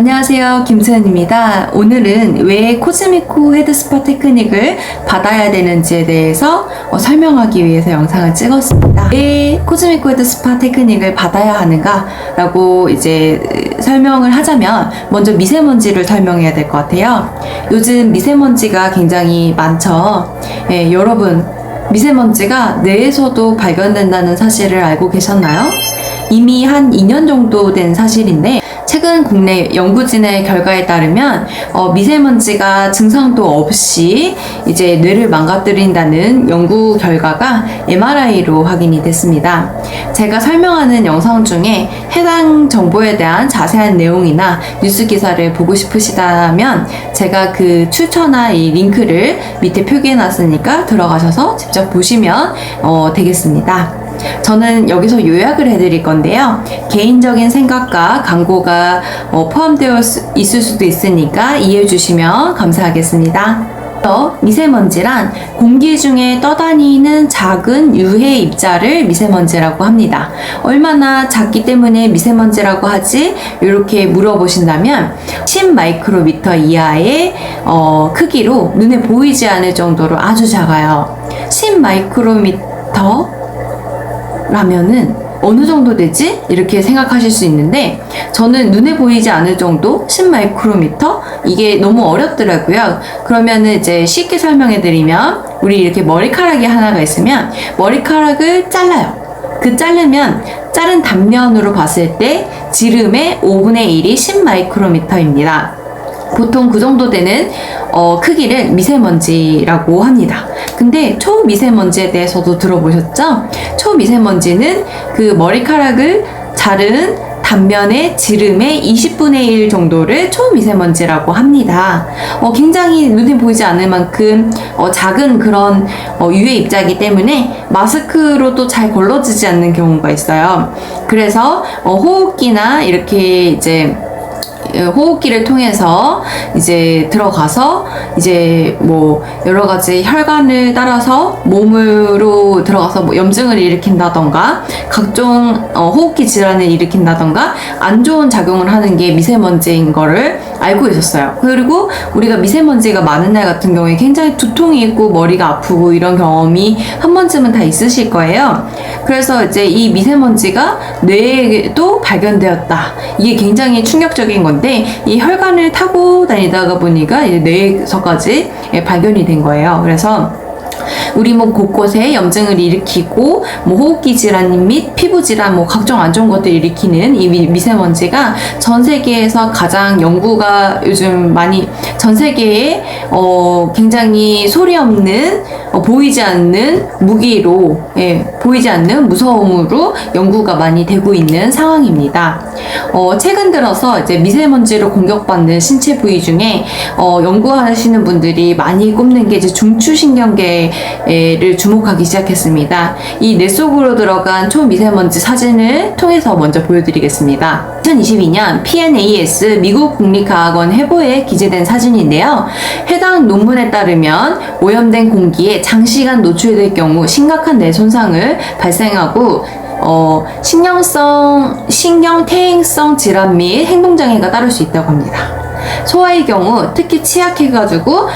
안녕하세요, 김수현입니다. 오늘은 왜 코스미코 헤드스파 테크닉을 받아야 되는지에 대해서 설명하기 위해서 영상을 찍었습니다. 왜 코스미코 헤드스파 테크닉을 받아야 하는가 라고 이제 설명을 하자면 먼저 미세먼지를 설명해야 될 것 같아요. 요즘 미세먼지가 굉장히 많죠. 여러분, 미세먼지가 뇌에서도 발견된다는 사실을 알고 계셨나요? 이미 한 2년 정도 된 사실인데 최근 국내 연구진의 결과에 따르면 미세먼지가 증상도 없이 이제 뇌를 망가뜨린다는 연구 결과가 MRI로 확인이 됐습니다. 제가 설명하는 영상 중에 해당 정보에 대한 자세한 내용이나 뉴스 기사를 보고 싶으시다면 제가 그 출처나 이 링크를 밑에 표기해 놨으니까 들어가셔서 직접 보시면 되겠습니다. 저는 여기서 요약을 해드릴 건데요. 개인적인 생각과 광고가 포함되어 있을 수도 있으니까 이해해 주시면 감사하겠습니다. 미세먼지란 공기 중에 떠다니는 작은 유해 입자를 미세먼지라고 합니다. 얼마나 작기 때문에 미세먼지라고 하지? 이렇게 물어보신다면 10마이크로미터 이하의 크기로 눈에 보이지 않을 정도로 아주 작아요. 10마이크로미터 라면은 어느 정도 되지? 이렇게 생각하실 수 있는데 저는 눈에 보이지 않을 정도 10마이크로미터? 이게 너무 어렵더라고요. 그러면은 이제 쉽게 설명해 드리면 우리 이렇게 머리카락이 하나가 있으면 머리카락을 잘라요. 그 자르면 자른 단면으로 봤을 때 지름의 5분의 1이 10마이크로미터입니다. 보통 그 정도 되는 크기를 미세먼지라고 합니다. 근데 초미세먼지에 대해서도 들어보셨죠? 초미세먼지는 그 머리카락을 자른 단면의 지름의 20분의 1 정도를 초미세먼지라고 합니다. 굉장히 눈에 보이지 않을 만큼 작은 그런 유해 입자이기 때문에 마스크로도 잘 걸러지지 않는 경우가 있어요. 그래서 호흡기나 이렇게 이제 호흡기를 통해서 이제 들어가서 이제 뭐 여러 가지 혈관을 따라서 몸으로 들어가서 뭐 염증을 일으킨다던가 각종 호흡기 질환을 일으킨다던가 안 좋은 작용을 하는 게 미세먼지인 거를 알고 있었어요. 그리고 우리가 미세먼지가 많은 날 같은 경우에 굉장히 두통이 있고 머리가 아프고 이런 경험이 한 번쯤은 다 있으실 거예요. 그래서 이제 이 미세먼지가 뇌에도 발견되었다. 이게 굉장히 충격적인 건데 이 혈관을 타고 다니다가 보니까 이제 뇌에서까지 발견이 된 거예요. 그래서 우리 몸 곳곳에 염증을 일으키고 뭐 호흡기 질환 및 피부 질환 뭐 각종 안 좋은 것들 일으키는 이 미세먼지가 전 세계에서 가장 연구가 요즘 많이 전 세계에 굉장히 소리 없는 보이지 않는 무기로 보이지 않는 무서움으로 연구가 많이 되고 있는 상황입니다. 최근 들어서 이제 미세먼지로 공격받는 신체 부위 중에 연구하시는 분들이 많이 꼽는 게 이제 중추신경계를 주목하기 시작했습니다. 이 뇌 속으로 들어간 초미세먼지 사진을 통해서 먼저 보여드리겠습니다. 2022년 PNAS 미국 국립과학원 해보에 기재된 사진인데요. 해당 논문에 따르면 오염된 공기에 장시간 노출될 경우 심각한 뇌 손상을 발생하고 신경퇴행성 질환 및 행동장애가 따를 수 있다고 합니다. 소아의 경우 특히 취약해가지고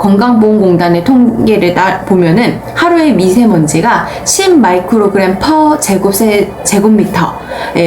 건강보험공단의 통계를 보면은 하루에 미세먼지가 10마이크로그램 퍼 제곱미터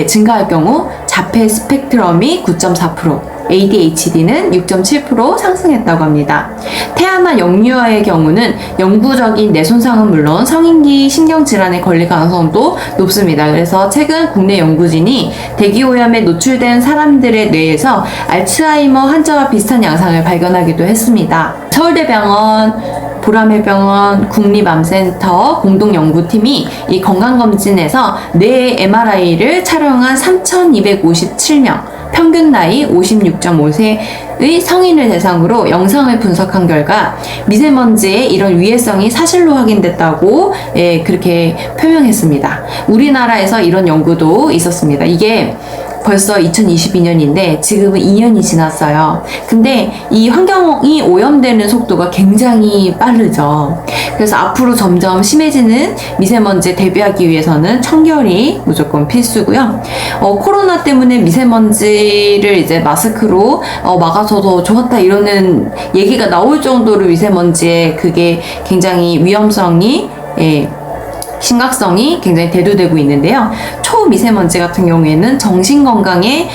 증가할 경우 자폐 스펙트럼이 9.4%, ADHD는 6.7% 상승했다고 합니다. 태아나 영유아의 경우는 영구적인 뇌 손상은 물론 성인기 신경질환에 걸릴 가능성도 높습니다. 그래서 최근 국내 연구진이 대기오염에 노출된 사람들의 뇌에서 알츠하이머 환자와 비슷한 양상을 발견하기도 했습니다. 서울대병원, 보라매병원, 국립암센터 공동연구팀이 이 건강검진에서 뇌 MRI를 촬영한 3,257명, 평균 나이 56.5세의 성인을 대상으로 영상을 분석한 결과 미세먼지의 이런 위해성이 사실로 확인됐다고 그렇게 표명했습니다. 우리나라에서 이런 연구도 있었습니다. 이게 벌써 2022년인데 지금은 2년이 지났어요. 근데 이 환경이 오염되는 속도가 굉장히 빠르죠. 그래서 앞으로 점점 심해지는 미세먼지에 대비하기 위해서는 청결이 무조건 필수고요. 코로나 때문에 미세먼지를 이제 마스크로 막아서 더 좋았다 이러는 얘기가 나올 정도로 미세먼지에 그게 굉장히 위험성이 심각성이 굉장히 대두되고 있는데요. 초미세먼지 같은 경우에는 정신건강에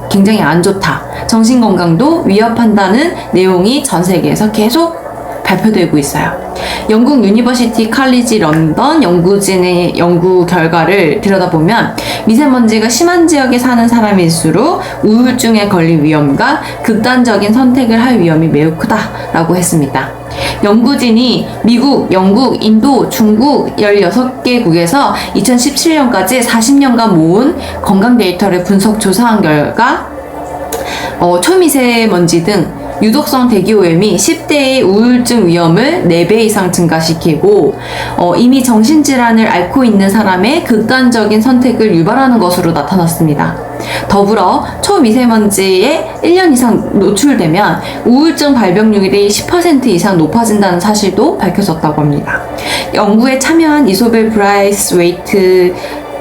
굉장히 안 좋다. 정신건강도 위협한다는 내용이 전 세계에서 계속 발표되고 있어요. 영국 유니버시티 칼리지 런던 연구진의 연구 결과를 들여다보면 미세먼지가 심한 지역에 사는 사람일수록 우울증에 걸릴 위험과 극단적인 선택을 할 위험이 매우 크다라고 했습니다. 연구진이 미국, 영국, 인도, 중국 16개국에서 2017년까지 40년간 모은 건강 데이터를 분석 조사한 결과 초미세먼지 등 유독성 대기오염이 10대의 우울증 위험을 4배 이상 증가시키고 이미 정신질환을 앓고 있는 사람의 극단적인 선택을 유발하는 것으로 나타났습니다. 더불어 초미세먼지에 1년 이상 노출되면 우울증 발병률이 10% 이상 높아진다는 사실도 밝혀졌다고 합니다. 연구에 참여한 이소벨 브라이스 웨이트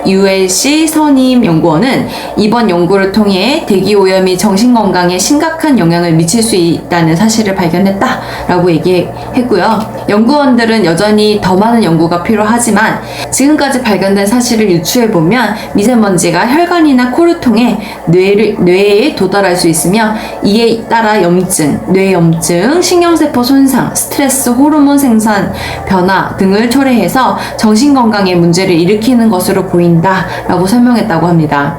ULC 선임 연구원은 이번 연구를 통해 대기오염이 정신건강에 심각한 영향을 미칠 수 있다는 사실을 발견했다라고 얘기했고요. 연구원들은 여전히 더 많은 연구가 필요하지만 지금까지 발견된 사실을 유추해보면 미세먼지가 혈관이나 코를 통해 뇌에 도달할 수 있으며 이에 따라 염증, 뇌염증, 신경세포 손상, 스트레스 호르몬 생산 변화 등을 초래해서 정신건강에 문제를 일으키는 것으로 보인다 라고 설명했다고 합니다.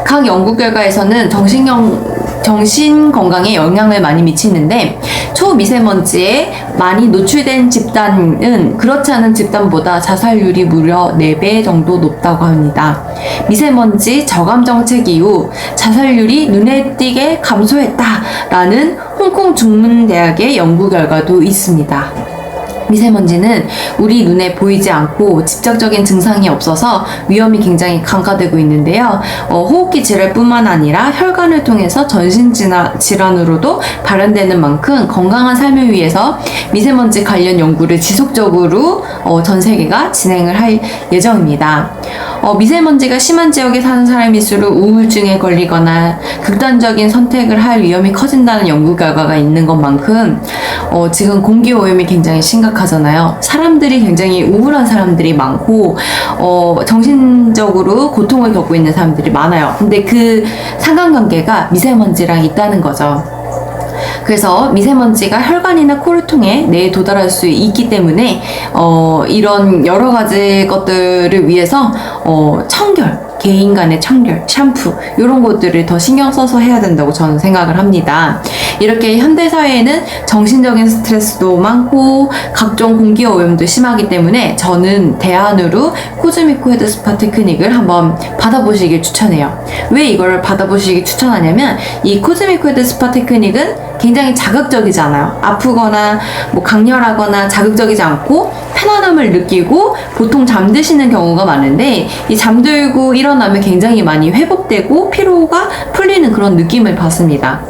각 연구 결과에서는 정신 건강에 영향을 많이 미치는데 초미세먼지에 많이 노출된 집단은 그렇지 않은 집단보다 자살률이 무려 4배 정도 높다고 합니다. 미세먼지 저감 정책 이후 자살률이 눈에 띄게 감소했다라는 홍콩 중문대학의 연구 결과도 있습니다. 미세먼지는 우리 눈에 보이지 않고 직접적인 증상이 없어서 위험이 굉장히 강화되고 있는데요. 호흡기 질환뿐만 아니라 혈관을 통해서 전신질환으로도 발현되는 만큼 건강한 삶을 위해서 미세먼지 관련 연구를 지속적으로 전 세계가 진행을 할 예정입니다. 미세먼지가 심한 지역에 사는 사람일수록 우울증에 걸리거나 극단적인 선택을 할 위험이 커진다는 연구 결과가 있는 것만큼 지금 공기오염이 굉장히 심각하잖아요. 사람들이 굉장히 우울한 사람들이 많고 정신적으로 고통을 겪고 있는 사람들이 많아요. 근데 그 상관관계가 미세먼지랑 있다는 거죠. 그래서 미세먼지가 혈관이나 코를 통해 뇌에 도달할 수 있기 때문에 이런 여러 가지 것들을 위해서 청결, 개인 간의 청결, 샴푸 이런 것들을 더 신경 써서 해야 된다고 저는 생각을 합니다. 이렇게 현대사회에는 정신적인 스트레스도 많고 각종 공기오염도 심하기 때문에 저는 대안으로 코즈미코 헤드 스파 테크닉을 한번 받아보시길 추천해요. 왜 이걸 받아보시길 추천하냐면 이 코즈미코 헤드 스파 테크닉은 굉장히 자극적이지 않아요. 아프거나 뭐 강렬하거나 자극적이지 않고 편안함을 느끼고 보통 잠드시는 경우가 많은데 이 잠들고 일어나면 굉장히 많이 회복되고 피로가 풀리는 그런 느낌을 받습니다.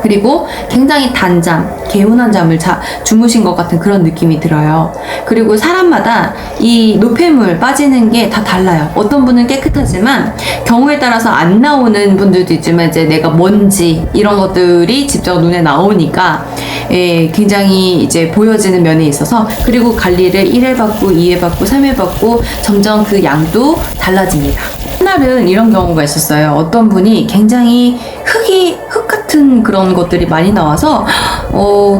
그리고 굉장히 단잠, 개운한 잠을 주무신 것 같은 그런 느낌이 들어요. 그리고 사람마다 이 노폐물 빠지는 게 다 달라요. 어떤 분은 깨끗하지만 경우에 따라서 안 나오는 분들도 있지만 이제 내가 먼지 이런 것들이 직접 눈에 나오니까 굉장히 이제 보여지는 면이 있어서 그리고 관리를 1회 받고 2회 받고 3회 받고 점점 그 양도 달라집니다. 옛날은 이런 경우가 있었어요. 어떤 분이 굉장히 흙 같은 그런 것들이 많이 나와서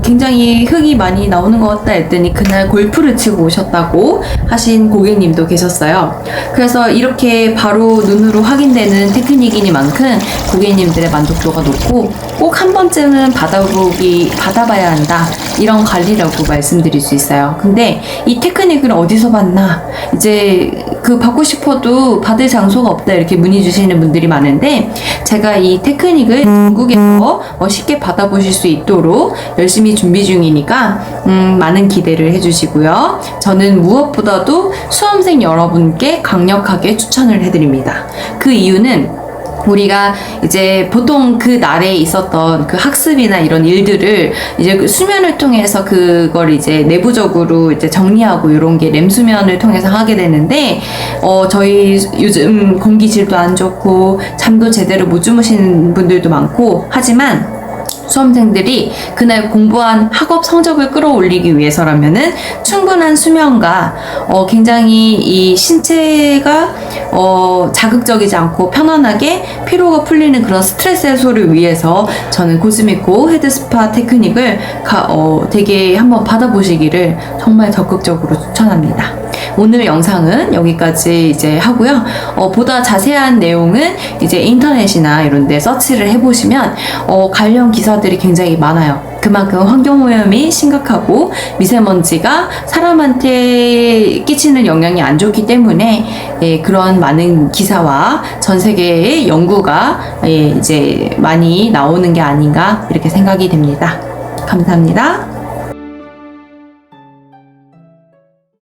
굉장히 흙이 많이 나오는 것 같다 했더니 그날 골프를 치고 오셨다고 하신 고객님도 계셨어요. 그래서 이렇게 바로 눈으로 확인되는 테크닉이니만큼 고객님들의 만족도가 높고 꼭 한 번쯤은 받아봐야 한다 이런 관리라고 말씀드릴 수 있어요. 근데 이 테크닉을 어디서 받나 이제 그 받고 싶어도 받을 장소가 없다 이렇게 문의 주시는 분들이 많은데 제가 이 테크닉을 중국에서 쉽게 받아보실 수 있도록 열심히 준비 중이니까 많은 기대를 해주시고요. 저는 무엇보다도 수험생 여러분께 강력하게 추천을 해드립니다. 그 이유는 우리가 이제 보통 그 날에 있었던 그 학습이나 이런 일들을 이제 그 수면을 통해서 그걸 이제 내부적으로 이제 정리하고 이런 게 렘 수면을 통해서 하게 되는데, 저희 요즘 공기질도 안 좋고 잠도 제대로 못 주무시는 분들도 많고 하지만 수험생들이 그날 공부한 학업 성적을 끌어올리기 위해서라면은 충분한 수면과 굉장히 이 신체가 자극적이지 않고 편안하게 피로가 풀리는 그런 스트레스 해소를 위해서 저는 코스미코 헤드스파 테크닉을 되게 한번 받아보시기를 정말 적극적으로 추천합니다. 오늘 영상은 여기까지 이제 하고요. 보다 자세한 내용은 이제 인터넷이나 이런 데 서치를 해보시면 관련 기사들이 굉장히 많아요. 그만큼 환경오염이 심각하고 미세먼지가 사람한테 끼치는 영향이 안 좋기 때문에 그런 많은 기사와 전 세계의 연구가 이제 많이 나오는 게 아닌가 이렇게 생각이 됩니다. 감사합니다.